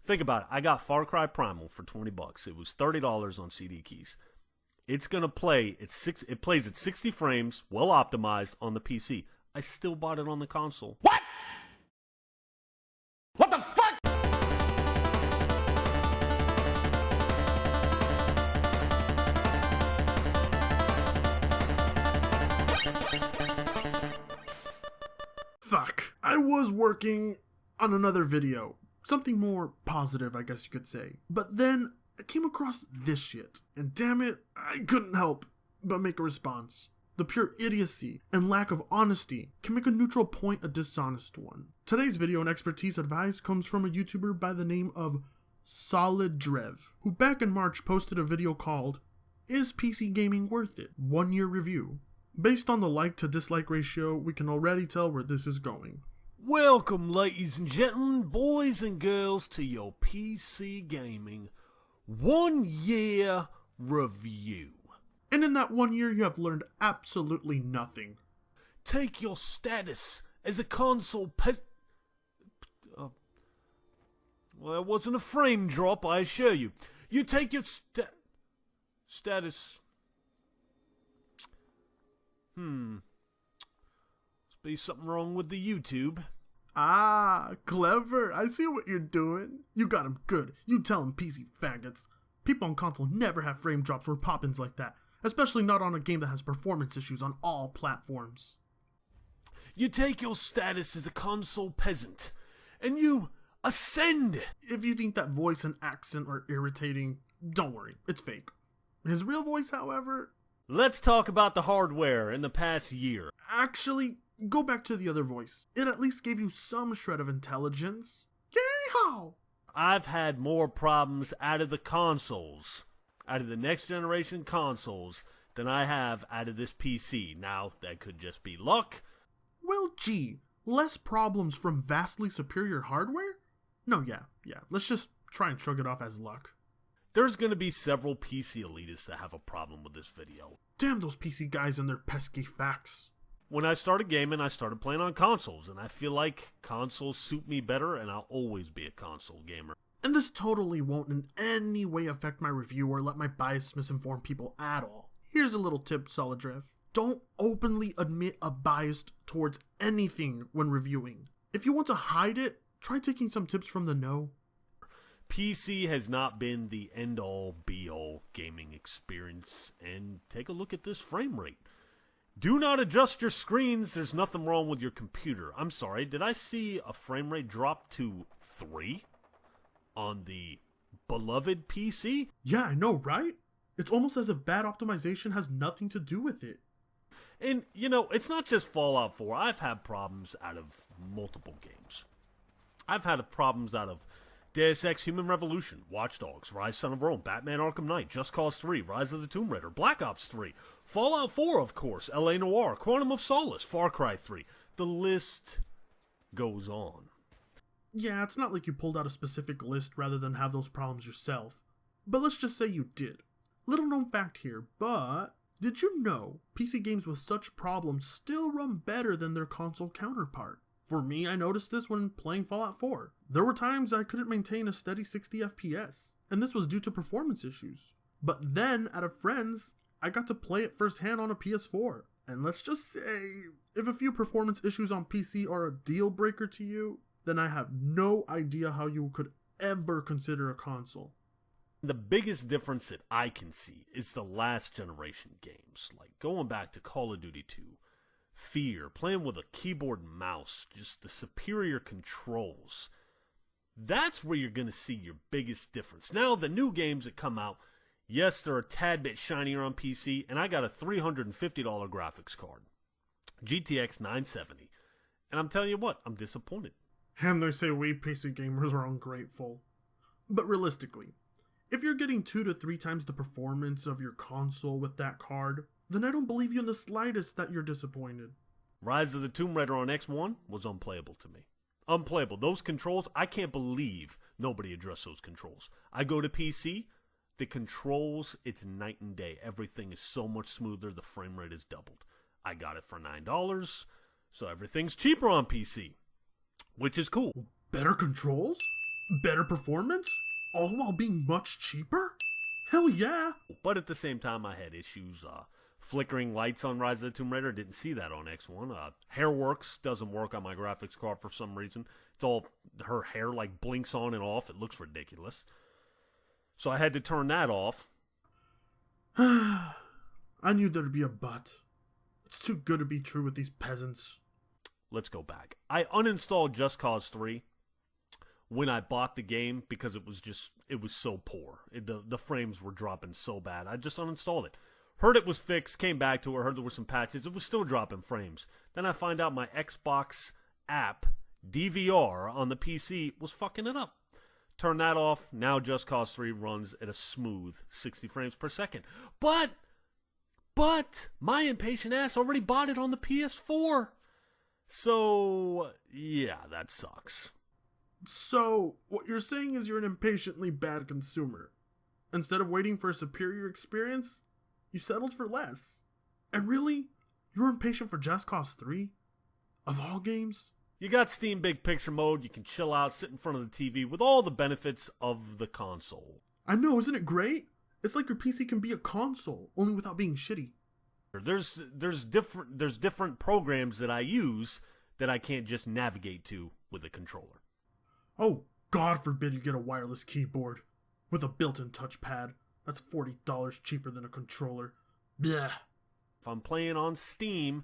Think about it. I got Far Cry Primal for $20. It was $30 on CD keys. It's gonna play. It plays at 60 frames, well optimized on the PC. I still bought it on the console. What? What the fuck? Fuck. I was working on another video. Something more positive, I guess you could say. But then I came across this shit. And damn it, I couldn't help but make a response. The pure idiocy and lack of honesty can make a neutral point a dishonest one. Today's video and expertise advice comes from a YouTuber by the name of SoliDrev, who back in March posted a video called, "Is PC Gaming Worth It? 1 year review." Based on the like to dislike ratio, we can already tell where this is going. Welcome, ladies and gentlemen, boys and girls, to your PC Gaming 1 year review. And in that 1 year, you have learned absolutely nothing. Take your status as a console well, it wasn't a frame drop, I assure you. You take your status... Must be something wrong with the YouTube. Ah, clever. I see what you're doing. You got him good. You tell him, PC faggots. People on console never have frame drops or pop-ins like that. Especially not on a game that has performance issues on all platforms. You take your status as a console peasant, and you ascend. If you think that voice and accent are irritating, don't worry, it's fake. His real voice, however... Let's talk about the hardware in the past year. Actually, go back to the other voice. It at least gave you some shred of intelligence. Yeehaw! I've had more problems out of the consoles, out of the next generation consoles, than I have out of this PC. Now, that could just be luck. Well, gee, less problems from vastly superior hardware? No, yeah, let's just try and shrug it off as luck. There's going to be several PC elitists that have a problem with this video. Damn those PC guys and their pesky facts. When I started gaming, I started playing on consoles, and I feel like consoles suit me better, and I'll always be a console gamer. And this totally won't in any way affect my review or let my bias misinform people at all. Here's a little tip, SoliDrev. Don't openly admit a bias towards anything when reviewing. If you want to hide it, try taking some tips from the know. PC has not been the end-all, be-all gaming experience, and take a look at this frame rate. Do not adjust your screens, there's nothing wrong with your computer. I'm sorry, did I see a frame rate drop to 3 on the beloved PC? Yeah, I know, right? It's almost as if bad optimization has nothing to do with it. And, you know, it's not just Fallout 4. I've had problems out of multiple games. I've had problems out of Deus Ex Human Revolution, Watch Dogs, Rise Son of Rome, Batman Arkham Knight, Just Cause 3, Rise of the Tomb Raider, Black Ops 3, Fallout 4, of course, L.A. Noire, Quantum of Solace, Far Cry 3. The list goes on. Yeah, it's not like you pulled out a specific list rather than have those problems yourself. But let's just say you did. Little known fact here, but did you know PC games with such problems still run better than their console counterpart? For me, I noticed this when playing Fallout 4. There were times I couldn't maintain a steady 60 FPS, and this was due to performance issues. But then, at a friend's, I got to play it firsthand on a PS4. And let's just say, if a few performance issues on PC are a deal breaker to you, then I have no idea how you could ever consider a console. The biggest difference that I can see is the last generation games, like going back to Call of Duty 2. Fear, playing with a keyboard and mouse, just the superior controls. That's where you're going to see your biggest difference. Now, the new games that come out, yes, they're a tad bit shinier on PC, and I got a $350 graphics card. GTX 970. And I'm telling you what, I'm disappointed. And they say we PC gamers are ungrateful. But realistically, if you're getting 2 to 3 times the performance of your console with that card, then I don't believe you in the slightest that you're disappointed. Rise of the Tomb Raider on X1 was unplayable to me. Unplayable. Those controls, I can't believe nobody addressed those controls. I go to PC, the controls, it's night and day. Everything is so much smoother, the frame rate is doubled. I got it for $9, so everything's cheaper on PC, which is cool. Better controls? Better performance? All while being much cheaper? Hell yeah! But at the same time, I had issues. Flickering lights on Rise of the Tomb Raider, didn't see that on X1. Hairworks doesn't work on my graphics card for some reason. It's all, her hair like blinks on and off. It looks ridiculous. So I had to turn that off. I knew there'd be a but. It's too good to be true with these peasants. Let's go back. I uninstalled Just Cause 3 when I bought the game because it was so poor. The frames were dropping so bad. I just uninstalled it. Heard it was fixed, came back to it, heard there were some patches. It was still dropping frames. Then I find out my Xbox app, DVR, on the PC was fucking it up. Turn that off. Now Just Cause 3 runs at a smooth 60 frames per second. But my impatient ass already bought it on the PS4. So, yeah, that sucks. So, what you're saying is you're an impatiently bad consumer. Instead of waiting for a superior experience, you settled for less. And really, you're impatient for Just Cause 3? Of all games? You got Steam Big Picture Mode, you can chill out, sit in front of the TV with all the benefits of the console. I know, isn't it great? It's like your PC can be a console, only without being shitty. There's different programs that I use that I can't just navigate to with a controller. Oh, God forbid you get a wireless keyboard with a built-in touchpad. That's $40 cheaper than a controller. Blech. If I'm playing on Steam,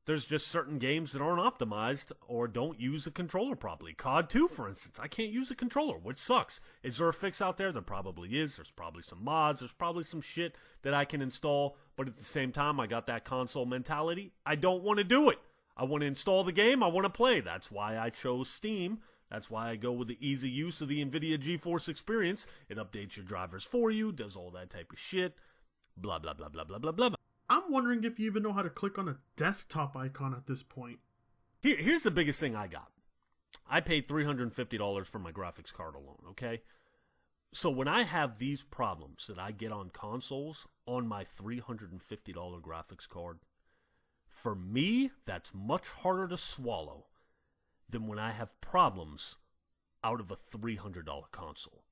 there's just certain games that aren't optimized or don't use a controller properly. COD 2, for instance, I can't use a controller, which sucks. Is there a fix out there? There probably is. There's probably some mods. There's probably some shit that I can install. But at the same time, I got that console mentality. I don't want to do it. I want to install the game. I want to play. That's why I chose Steam. That's why I go with the easy use of the NVIDIA GeForce experience. It updates your drivers for you, does all that type of shit. Blah, blah, blah, blah, blah, blah, blah. I'm wondering if you even know how to click on a desktop icon at this point. Here's the biggest thing I got. I paid $350 for my graphics card alone, okay? So when I have these problems that I get on consoles on my $350 graphics card, for me, that's much harder to swallow than when I have problems out of a $300 console.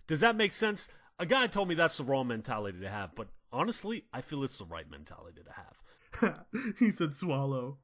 Does that make sense? A guy told me that's the wrong mentality to have, but honestly, I feel it's the right mentality to have. He said swallow.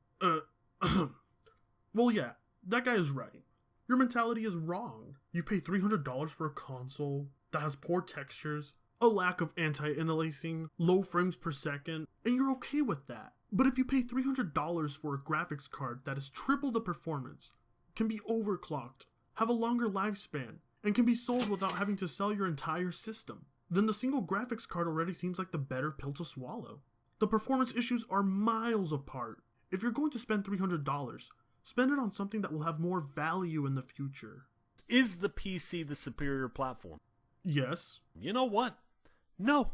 Well, yeah, that guy is right. Your mentality is wrong. You pay $300 for a console that has poor textures, a lack of anti-aliasing, low frames per second, and you're okay with that. But if you pay $300 for a graphics card that is triple the performance, can be overclocked, have a longer lifespan, and can be sold without having to sell your entire system, then the single graphics card already seems like the better pill to swallow. The performance issues are miles apart. If you're going to spend $300, spend it on something that will have more value in the future. Is the PC the superior platform? Yes. You know what? No.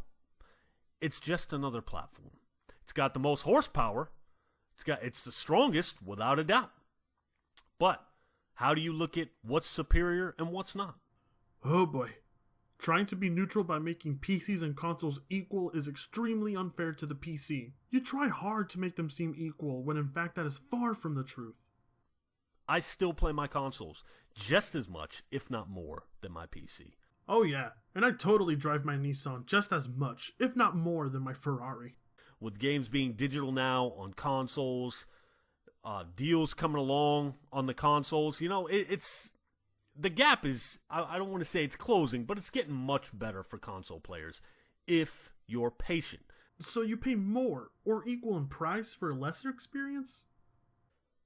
It's just another platform. It's got the most horsepower. It's the strongest, without a doubt. But how do you look at what's superior and what's not? Oh boy. Trying to be neutral by making PCs and consoles equal is extremely unfair to the PC. You try hard to make them seem equal, when in fact that is far from the truth. I still play my consoles just as much, if not more, than my PC. Oh yeah, and I totally drive my Nissan just as much, if not more, than my Ferrari. With games being digital now on consoles, deals coming along on the consoles, you know, it's the gap is, I don't want to say it's closing, but it's getting much better for console players if you're patient. So you pay more or equal in price for a lesser experience?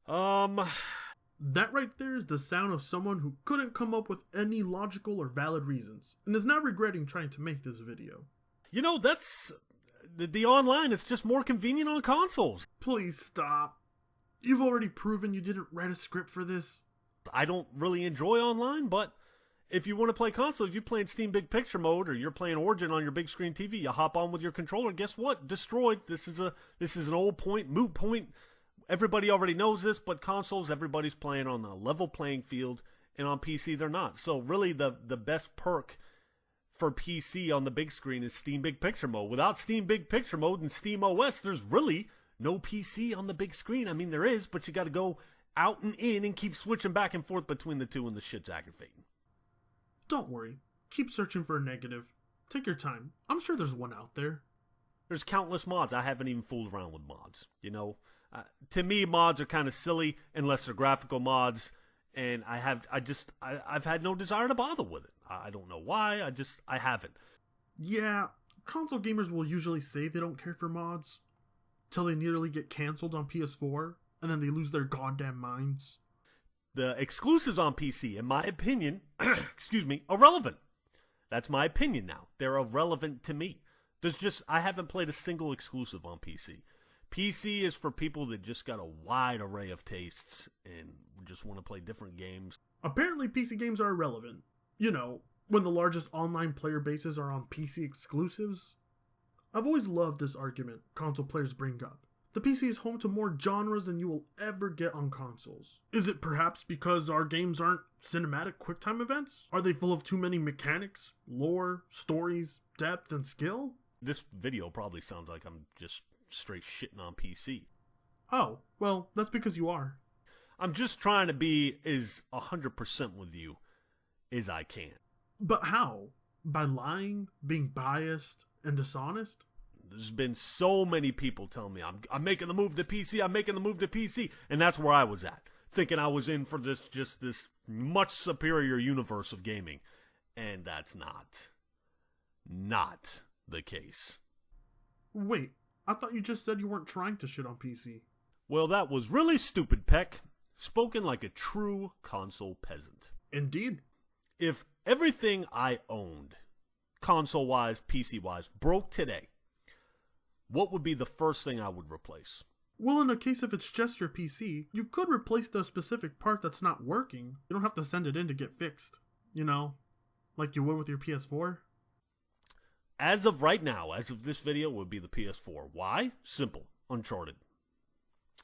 That right there is the sound of someone who couldn't come up with any logical or valid reasons, and is now regretting trying to make this video. You know, that's the online, it's just more convenient on consoles. Please stop. You've already proven you didn't write a script for this. I don't really enjoy online, but if you want to play console, if you're playing Steam Big Picture Mode or you're playing Origin on your big screen TV, you hop on with your controller, guess what? Destroyed. This is an old point, moot point. Everybody already knows this, but consoles, everybody's playing on a level playing field, and on PC they're not. So really the best perk for PC on the big screen is Steam Big Picture Mode. Without Steam Big Picture Mode and Steam OS, there's really no PC on the big screen. I mean, there is, but you got to go out and in and keep switching back and forth between the two, and the shit's aggravating. Don't worry. Keep searching for a negative. Take your time. I'm sure there's one out there. There's countless mods. I haven't even fooled around with mods. You know, to me, mods are kind of silly unless they're graphical mods, and I've had no desire to bother with it. I don't know why. I haven't. Yeah, console gamers will usually say they don't care for mods till they nearly get canceled on PS4, and then they lose their goddamn minds. The exclusives on PC, in my opinion, excuse me, are relevant. That's my opinion now. They're irrelevant to me. I haven't played a single exclusive on PC. PC is for people that just got a wide array of tastes and just want to play different games. Apparently PC games are irrelevant. You know, when the largest online player bases are on PC exclusives. I've always loved this argument console players bring up. The PC is home to more genres than you will ever get on consoles. Is it perhaps because our games aren't cinematic QuickTime events? Are they full of too many mechanics, lore, stories, depth, and skill? This video probably sounds like I'm just straight shitting on PC. Oh, well, that's because you are. I'm just trying to be as 100% with you as I can. But how? By lying, being biased, and dishonest? There's been so many people telling me I'm making the move to PC, I'm making the move to PC, and that's where I was at, thinking I was in for this much superior universe of gaming, and that's not the case. Wait, I thought you just said you weren't trying to shit on PC. Well, that was really stupid, Peck. Spoken like a true console peasant. Indeed. If everything I owned, console-wise, PC-wise, broke today, what would be the first thing I would replace? Well, in a case if it's just your PC, you could replace the specific part that's not working. You don't have to send it in to get fixed. You know, like you would with your PS4. As of right now, as of this video, would be the PS4. Why? Simple. Uncharted.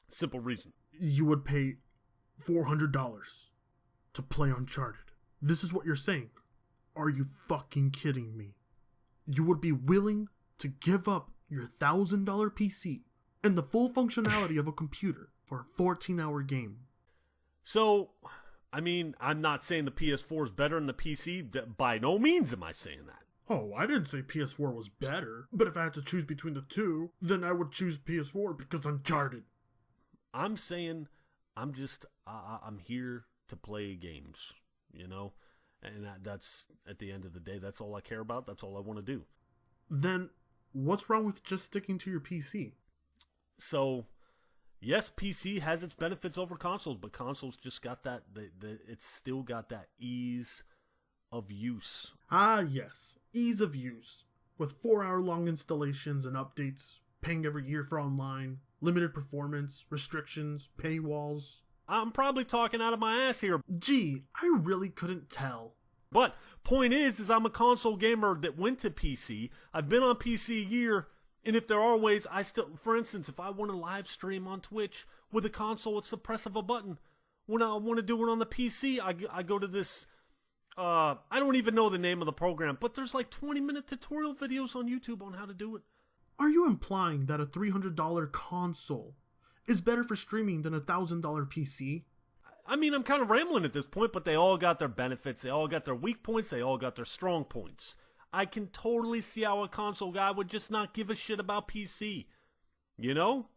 Simple reason. You would pay $400 to play Uncharted. This is what you're saying. Are you fucking kidding me? You would be willing to give up your $1,000 PC and the full functionality of a computer for a 14-hour game. So, I mean, I'm not saying the PS4 is better than the PC. By no means am I saying that. Oh, I didn't say PS4 was better, but if I had to choose between the two, then I would choose PS4 because Uncharted. I'm saying I'm here to play games, you know? And that's, at the end of the day, that's all I care about. That's all I want to do. Then what's wrong with just sticking to your PC? So, yes, PC has its benefits over consoles, but consoles just got that, it's still got that ease of use. Ah, yes, ease of use. With 4-hour-long installations and updates, paying every year for online, limited performance, restrictions, paywalls. I'm probably talking out of my ass here. Gee, I really couldn't tell. But point is I'm a console gamer that went to PC. I've been on PC a year, and if there are ways I still, for instance, if I want to live stream on Twitch with a console, it's the press of a button. When I want to do it on the PC, I go to this, I don't even know the name of the program, but there's like 20-minute tutorial videos on YouTube on how to do it. Are you implying that a $300 console is better for streaming than a $1,000 PC? I mean, I'm kind of rambling at this point, but they all got their benefits. They all got their weak points. They all got their strong points. I can totally see how a console guy would just not give a shit about PC. You know?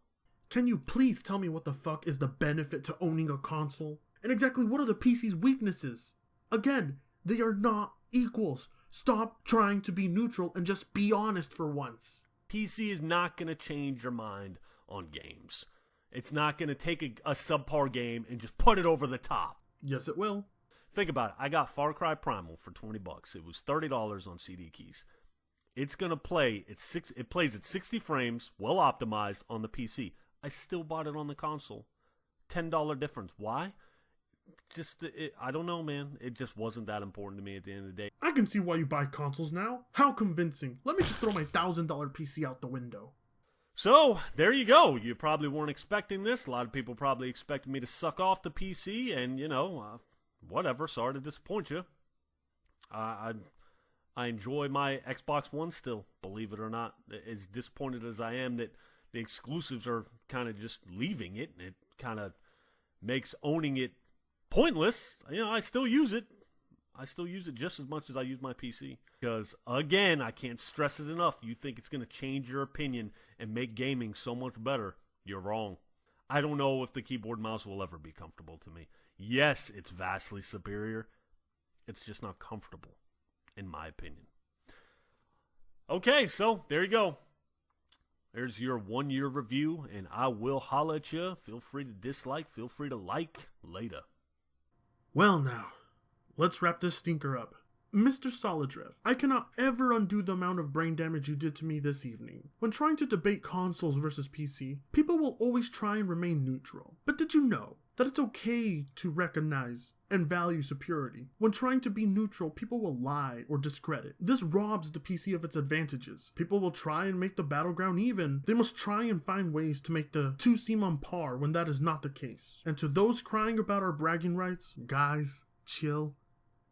Can you please tell me what the fuck is the benefit to owning a console? And exactly what are the PC's weaknesses? Again, they are not equals. Stop trying to be neutral and just be honest for once. PC is not going to change your mind on games. It's not going to take a subpar game and just put it over the top. Yes, it will. Think about it. I got Far Cry Primal for $20. It was $30 on CD keys. It's going to play. It plays at 60 frames, well optimized on the PC. I still bought it on the console. $10 difference. Why? I don't know, man. It just wasn't that important to me at the end of the day. I can see why you buy consoles now. How convincing. Let me just throw my $1,000 PC out the window. So, there you go. You probably weren't expecting this. A lot of people probably expected me to suck off the PC, and, you know, whatever. Sorry to disappoint you. I enjoy my Xbox One still, believe it or not. As disappointed as I am that the exclusives are kind of just leaving it, and it kind of makes owning it pointless. You know, I still use it. I still use it just as much as I use my PC. Because, again, I can't stress it enough. You think it's going to change your opinion and make gaming so much better. You're wrong. I don't know if the keyboard and mouse will ever be comfortable to me. Yes, it's vastly superior. It's just not comfortable, in my opinion. Okay, so there you go. There's your 1 year review, and I will holla at you. Feel free to dislike, feel free to like. Later. Well now, let's wrap this stinker up. Mr. SoliDrev, I cannot ever undo the amount of brain damage you did to me this evening. When trying to debate consoles versus PC, people will always try and remain neutral. But did you know that it's okay to recognize and value superiority? When trying to be neutral, people will lie or discredit. This robs the PC of its advantages. People will try and make the battleground even. They must try and find ways to make the two seem on par when that is not the case. And to those crying about our bragging rights, guys, chill.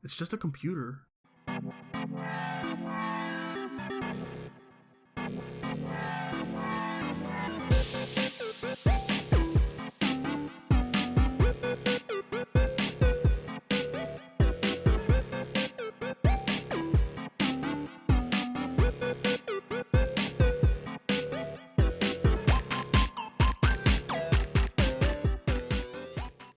It's just a computer.